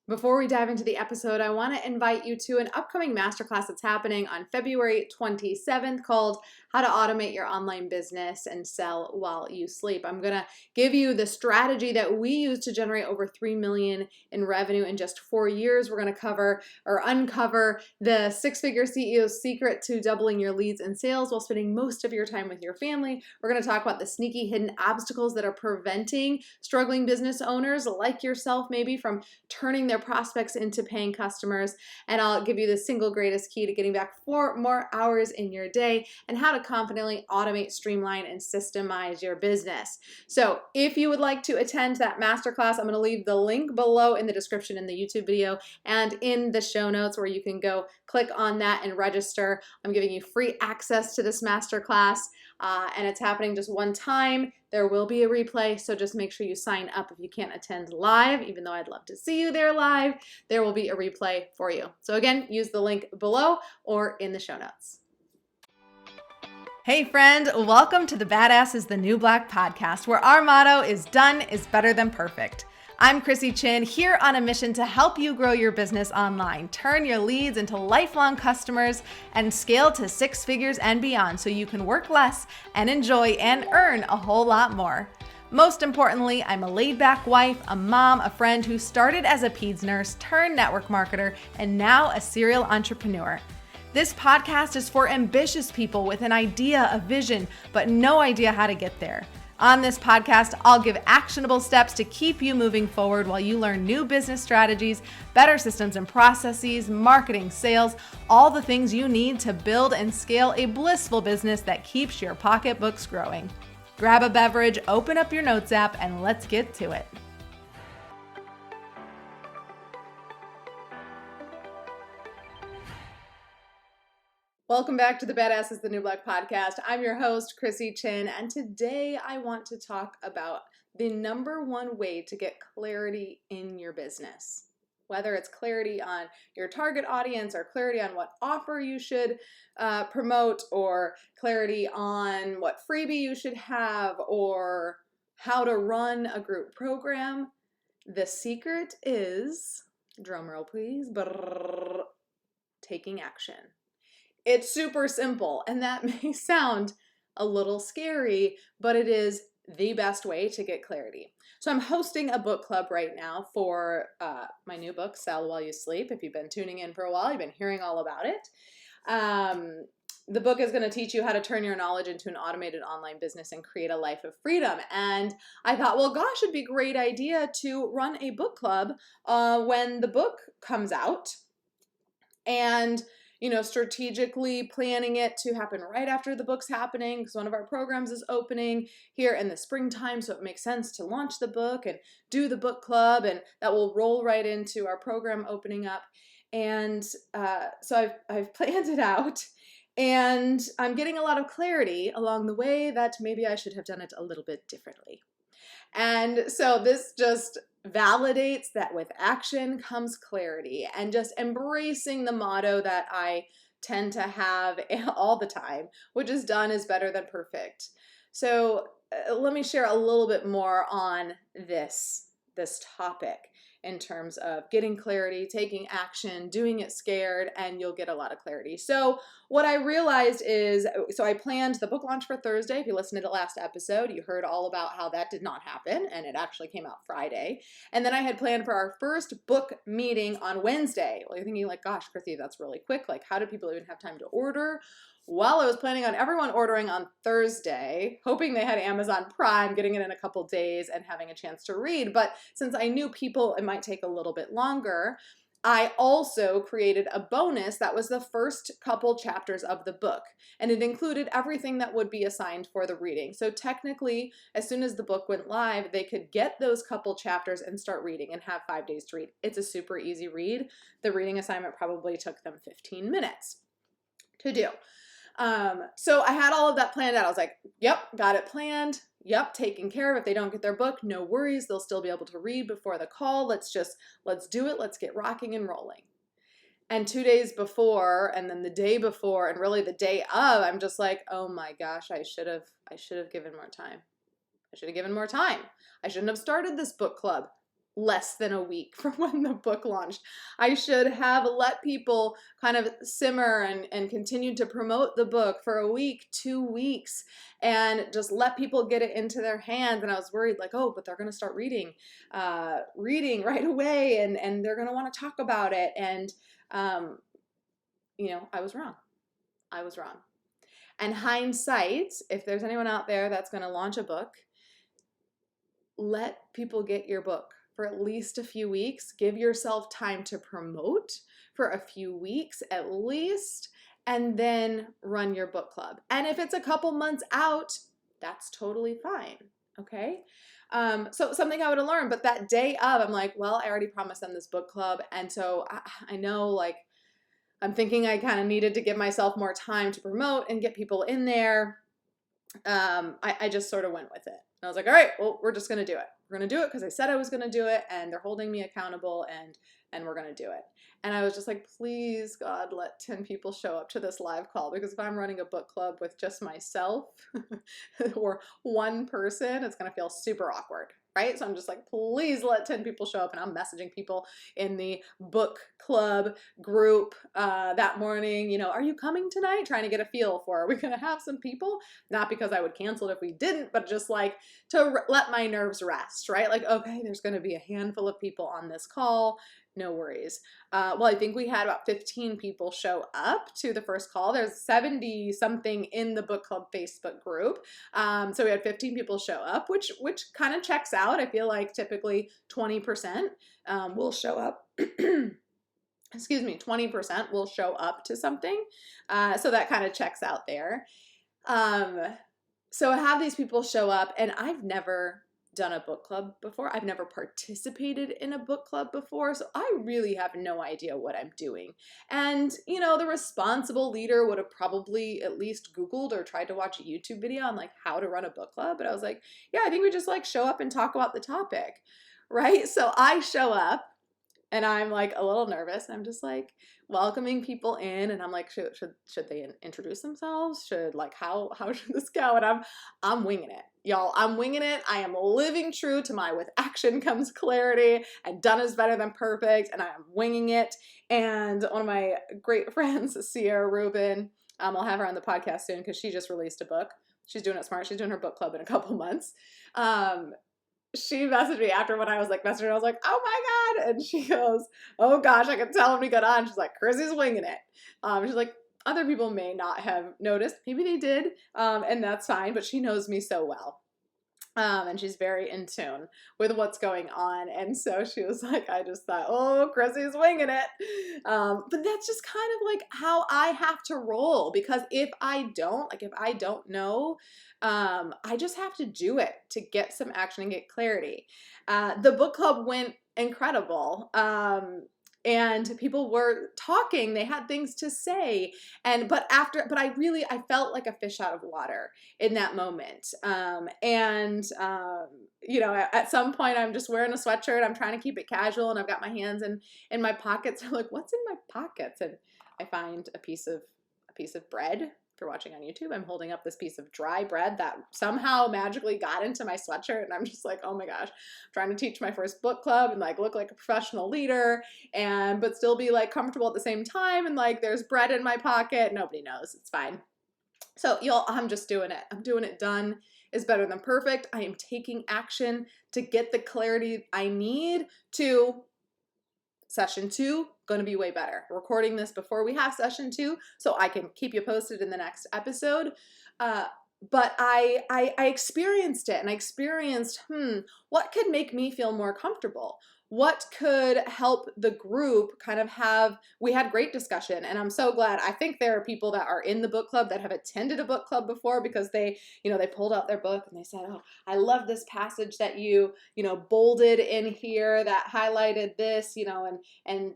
Before we dive into the episode, I want to invite you to an upcoming masterclass that's happening on February 27th called How to Automate Your Online Business and Sell While You Sleep. I'm going to give you the strategy that we use to generate over $3 million in revenue in just 4 years. We're going to cover or uncover the six-figure CEO's secret to doubling your leads and sales while spending most of your time with your family. We're going to talk about the sneaky hidden obstacles that are preventing struggling business owners like yourself maybe from turning their prospects into paying customers, and I'll give you the single greatest key to getting back 4 more hours in your day and how to confidently automate, streamline, and systemize your business. So if you would like to attend that masterclass, I'm going to leave the link below in the description in the YouTube video and in the show notes where you can go click on that and register. I'm giving you free access to this masterclass, and it's happening just one time. There will be a replay, so just make sure you sign up if you can't attend live, even though I'd love to see you there live. There will be a replay for you. So again, use the link below or in the show notes. Hey friend, welcome to the Badass is the New Black podcast, where our motto is done is better than perfect. I'm Chrissy Chin, here on a mission to help you grow your business online, turn your leads into lifelong customers, and scale to 6 figures and beyond so you can work less and enjoy and earn a whole lot more. Most importantly, I'm a laid-back wife, a mom, a friend who started as a peds nurse, turned network marketer, and now a serial entrepreneur. This podcast is for ambitious people with an idea, a vision, but no idea how to get there. On this podcast, I'll give actionable steps to keep you moving forward while you learn new business strategies, better systems and processes, marketing, sales, all the things you need to build and scale a blissful business that keeps your pocketbooks growing. Grab a beverage, open up your notes app, and let's get to it. Welcome back to the Badass is the New Black podcast. I'm your host, Chrissy Chin, and today I want to talk about the number one way to get clarity in your business. Whether it's clarity on your target audience or clarity on what offer you should promote, or clarity on what freebie you should have, or how to run a group program, the secret is, drumroll please, taking action. It's super simple, and that may sound a little scary, but it is the best way to get clarity. So I'm hosting a book club right now for my new book, Sell While You Sleep. If you've been tuning in for a while, you've been hearing all about it. The book is going to teach you how to turn your knowledge into an automated online business and create a life of freedom. And I thought, well, gosh, it'd be a great idea to run a book club when the book comes out. And strategically planning it to happen right after the book's happening, because one of our programs is opening here in the springtime, so it makes sense to launch the book and do the book club, and that will roll right into our program opening up. And so I've planned it out, and I'm getting a lot of clarity along the way that maybe I should have done it a little bit differently. And so this just validates that with action comes clarity, and just embracing the motto that I tend to have all the time, which is done is better than perfect. So let me share a little bit more on this topic in terms of getting clarity, taking action, doing it scared, and you'll get a lot of clarity. So what I realized is, so I planned the book launch for Thursday. If you listened to the last episode, you heard all about how that did not happen, and it actually came out Friday. And then I had planned for our first book meeting on Wednesday. Well, you're thinking like, gosh, Chrissy, that's really quick. Like, how do people even have time to order? Well, I was planning on everyone ordering on Thursday, hoping they had Amazon Prime, getting it in a couple days and having a chance to read. But since I knew people, it might take a little bit longer, I also created a bonus that was the first couple chapters of the book, and it included everything that would be assigned for the reading. So technically, as soon as the book went live, they could get those couple chapters and start reading and have 5 days to read. It's a super easy read. The reading assignment probably took them 15 minutes to do. So I had all of that planned out. I was like, yep, got it planned. Yep, taken care of. If they don't get their book, no worries. They'll still be able to read before the call. Let's do it. Let's get rocking and rolling. And 2 days before, and then the day before, and really the day of, I'm just like, oh my gosh, I should have given more time. I should have given more time. I shouldn't have started this book club less than a week from when the book launched. I should have let people kind of simmer and continue to promote the book for a week, 2 weeks, and just let people get it into their hands. And I was worried like, oh, but they're going to start reading right away, and they're going to want to talk about it. And, I was wrong. I was wrong. And hindsight, if there's anyone out there that's going to launch a book, let people get your book for at least a few weeks. Give yourself time to promote for a few weeks at least, and then run your book club. And if it's a couple months out, that's totally fine. Okay. So something I would have learned, but that day of, I'm like, well, I already promised them this book club. And so I know, like, I'm thinking I kind of needed to give myself more time to promote and get people in there. I just sort of went with it. And I was like, all right, well, we're just going to do it. We're going to do it because I said I was going to do it, and they're holding me accountable, and we're going to do it. And I was just like, please, God, let 10 people show up to this live call, because if I'm running a book club with just myself or one person, it's going to feel super awkward, right? So I'm just like, please let 10 people show up. And I'm messaging people in the book club group that morning, are you coming tonight? Trying to get a feel for, are we going to have some people? Not because I would cancel it if we didn't, but just like to let my nerves rest, right? Like, okay, there's going to be a handful of people on this call. No worries. Well, I think we had about 15 people show up to the first call. There's 70 something in the book club Facebook group. So we had 15 people show up, which kind of checks out. I feel like typically 20% will show up. Excuse me, 20% will show up to something. So that kind of checks out there. So I have these people show up, and I've never done a book club before. I've never participated in a book club before, so I really have no idea what I'm doing. And, the responsible leader would have probably at least Googled or tried to watch a YouTube video on like how to run a book club. But I was like, yeah, I think we just like show up and talk about the topic, right? So I show up, and I'm like a little nervous, and I'm just like welcoming people in, and I'm like, should they introduce themselves? How should this go? And I'm winging it, y'all. I'm winging it. I am living true to my with action comes clarity, and done is better than perfect, and I am winging it. And one of my great friends, Sierra Rubin, I'll have her on the podcast soon because she just released a book. She's doing it smart. She's doing her book club in a couple months. She messaged me after when I was like messaging her. I was like, oh my God. And she goes, oh gosh, I can tell when we got on. She's like, Chrissy's winging it. She's like, other people may not have noticed. Maybe they did. And that's fine. But she knows me so well. And she's very in tune with what's going on. And so she was like, I just thought, oh, Chrissy's winging it. But that's just kind of like how I have to roll, because if I don't know, I just have to do it to get some action and get clarity. The book club went incredible. And people were talking, they had things to say. But I felt like a fish out of water in that moment. At some point I'm just wearing a sweatshirt. I'm trying to keep it casual, and I've got my hands in my pockets. I'm like, what's in my pockets? And I find a piece of bread. If you're watching on YouTube, I'm holding up this piece of dry bread that somehow magically got into my sweatshirt, and I'm just like, oh my gosh, I'm trying to teach my first book club and like look like a professional leader, but still be like comfortable at the same time, and like there's bread in my pocket. Nobody knows. It's fine. So y'all, I'm just doing it. I'm doing it. Done is better than perfect. I am taking action to get the clarity I need to session 2, going to be way better. Recording this before we have session 2, so I can keep you posted in the next episode. But I experienced it, and I experienced, what could make me feel more comfortable? What could help the group kind of we had great discussion, and I'm so glad. I think there are people that are in the book club that have attended a book club before, because they pulled out their book and they said, oh, I love this passage that you bolded in here, that highlighted this, and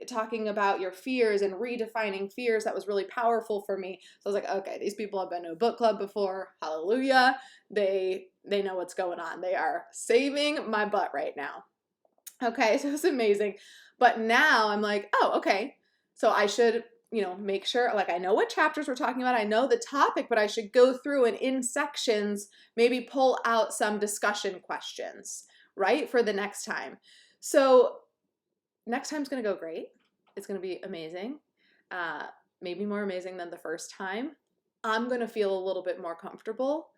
talking about your fears and redefining fears. That was really powerful for me. So I was like, okay, these people have been to a book club before. Hallelujah. They know what's going on. They are saving my butt right now. Okay, so it's amazing. But now I'm like, oh, okay. So I should, make sure, like, I know what chapters we're talking about. I know the topic, but I should go through and in sections, maybe pull out some discussion questions, right, for the next time. So next time's going to go great. It's going to be amazing. Maybe more amazing than the first time. I'm going to feel a little bit more comfortable.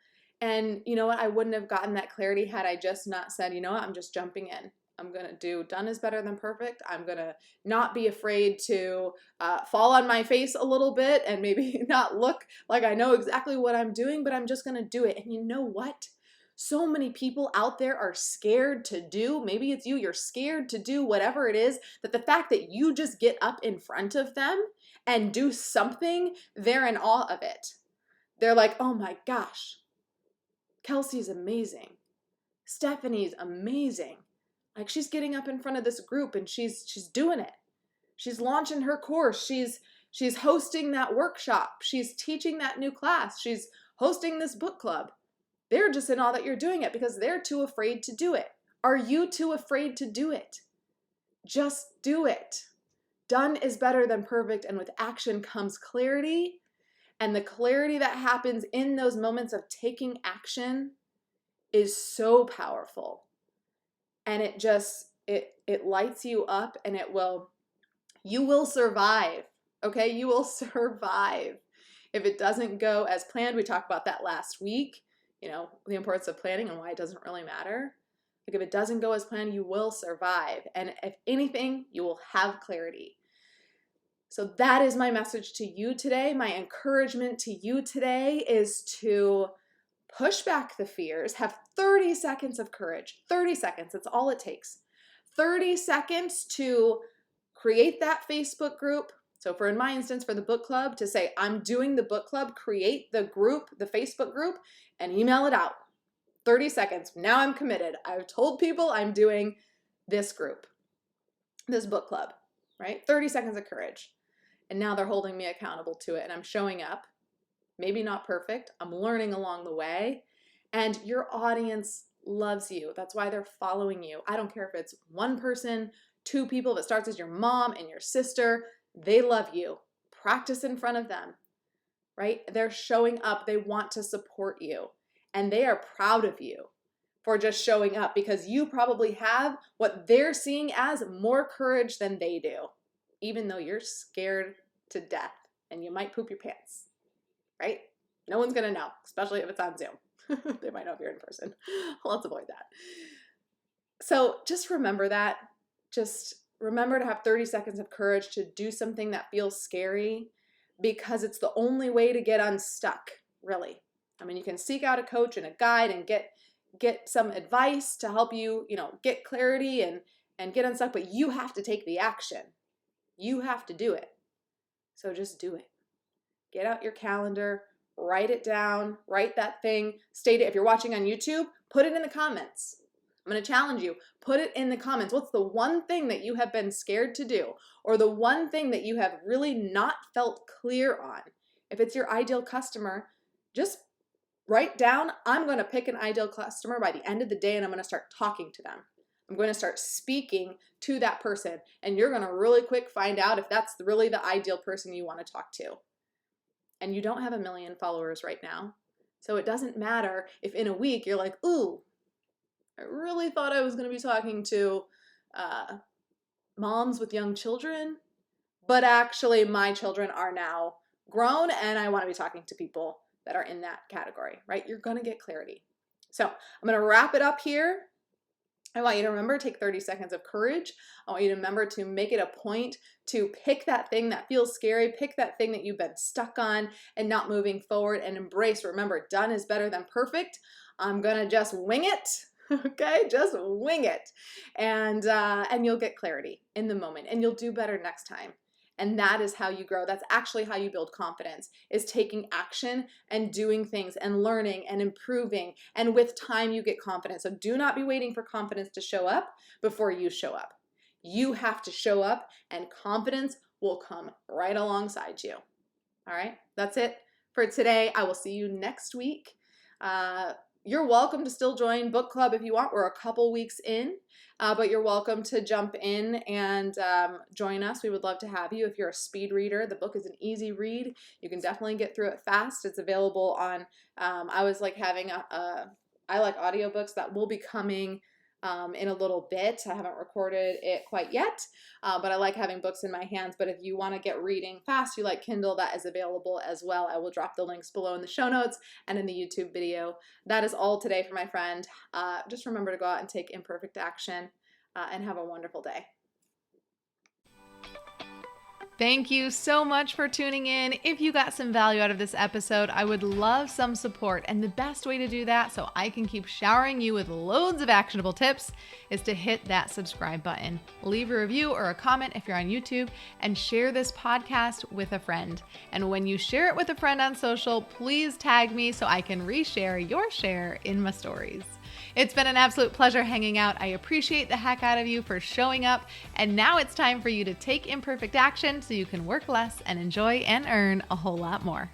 And you know what? I wouldn't have gotten that clarity had I just not said, you know what? I'm just jumping in. I'm going to do done is better than perfect. I'm going to not be afraid to fall on my face a little bit and maybe not look like I know exactly what I'm doing, but I'm just going to do it. And you know what? So many people out there are scared to do, maybe it's you, you're scared to do whatever it is, that the fact that you just get up in front of them and do something, they're in awe of it. They're like, oh my gosh, Kelsey's amazing. Stephanie's amazing. Like, she's getting up in front of this group and she's doing it. She's launching her course. She's hosting that workshop. She's teaching that new class. She's hosting this book club. They're just in awe that you're doing it because they're too afraid to do it. Are you too afraid to do it? Just do it. Done is better than perfect, and with action comes clarity. And the clarity that happens in those moments of taking action is so powerful. And it just, it lights you up, and you will survive. Okay, you will survive. If it doesn't go as planned, we talked about that last week, you know, the importance of planning and why it doesn't really matter. Like, if it doesn't go as planned, you will survive. And if anything, you will have clarity. So that is my message to you today. My encouragement to you today is to push back the fears, have 30 seconds of courage. 30 seconds, that's all it takes. 30 seconds to create that Facebook group. So for, in my instance, for the book club, to say, I'm doing the book club, create the group, the Facebook group, and email it out. 30 seconds. Now I'm committed. I've told people I'm doing this group, this book club, right? 30 seconds of courage. And now they're holding me accountable to it, and I'm showing up. Maybe not perfect. I'm learning along the way. And your audience loves you. That's why they're following you. I don't care if it's one person, two people. If it starts as your mom and your sister, they love you. Practice in front of them, right? They're showing up. They want to support you. And they are proud of you for just showing up, because you probably have what they're seeing as more courage than they do, even though you're scared to death and you might poop your pants, right? No one's going to know, especially if it's on Zoom. They might know if you're in person. Let's avoid that. So just remember that. Just remember to have 30 seconds of courage to do something that feels scary, because it's the only way to get unstuck, really. I mean, you can seek out a coach and a guide and get some advice to help you, get clarity and get unstuck, but you have to take the action. You have to do it. So just do it. Get out your calendar, write it down, write that thing, state it. If you're watching on YouTube, put it in the comments. I'm going to challenge you. Put it in the comments. What's the one thing that you have been scared to do, or the one thing that you have really not felt clear on? If it's your ideal customer, just write down, I'm going to pick an ideal customer by the end of the day, and I'm going to start talking to them. I'm going to start speaking to that person, and you're going to really quick find out if that's really the ideal person you want to talk to. And you don't have 1 million followers right now. So it doesn't matter if in a week you're like, ooh, I really thought I was going to be talking to moms with young children, but actually my children are now grown and I want to be talking to people that are in that category, right? You're going to get clarity. So I'm going to wrap it up here. I want you to remember, take 30 seconds of courage. I want you to remember to make it a point to pick that thing that feels scary, pick that thing that you've been stuck on and not moving forward, and embrace, remember, done is better than perfect. I'm going to just wing it. Okay, just wing it. And you'll get clarity in the moment, and you'll do better next time. And that is how you grow. That's actually how you build confidence, is taking action and doing things and learning and improving. And with time, you get confidence. So do not be waiting for confidence to show up before you show up. You have to show up, and confidence will come right alongside you. All right, that's it for today. I will see you next week. You're welcome to still join book club if you want. We're a couple weeks in, but you're welcome to jump in and join us. We would love to have you. If you're a speed reader, the book is an easy read. You can definitely get through it fast. It's available on, I was like having I like audiobooks that will be coming in a little bit. I haven't recorded it quite yet, but I like having books in my hands. But if you want to get reading fast, you like Kindle, that is available as well. I will drop the links below in the show notes and in the YouTube video. That is all today for my friend. Just remember to go out and take imperfect action, and have a wonderful day. Thank you so much for tuning in. If you got some value out of this episode, I would love some support. And the best way to do that, so I can keep showering you with loads of actionable tips, is to hit that subscribe button. Leave a review or a comment if you're on YouTube, and share this podcast with a friend. And when you share it with a friend on social, please tag me so I can reshare your share in my stories. It's been an absolute pleasure hanging out. I appreciate the heck out of you for showing up. And now it's time for you to take imperfect action so you can work less and enjoy and earn a whole lot more.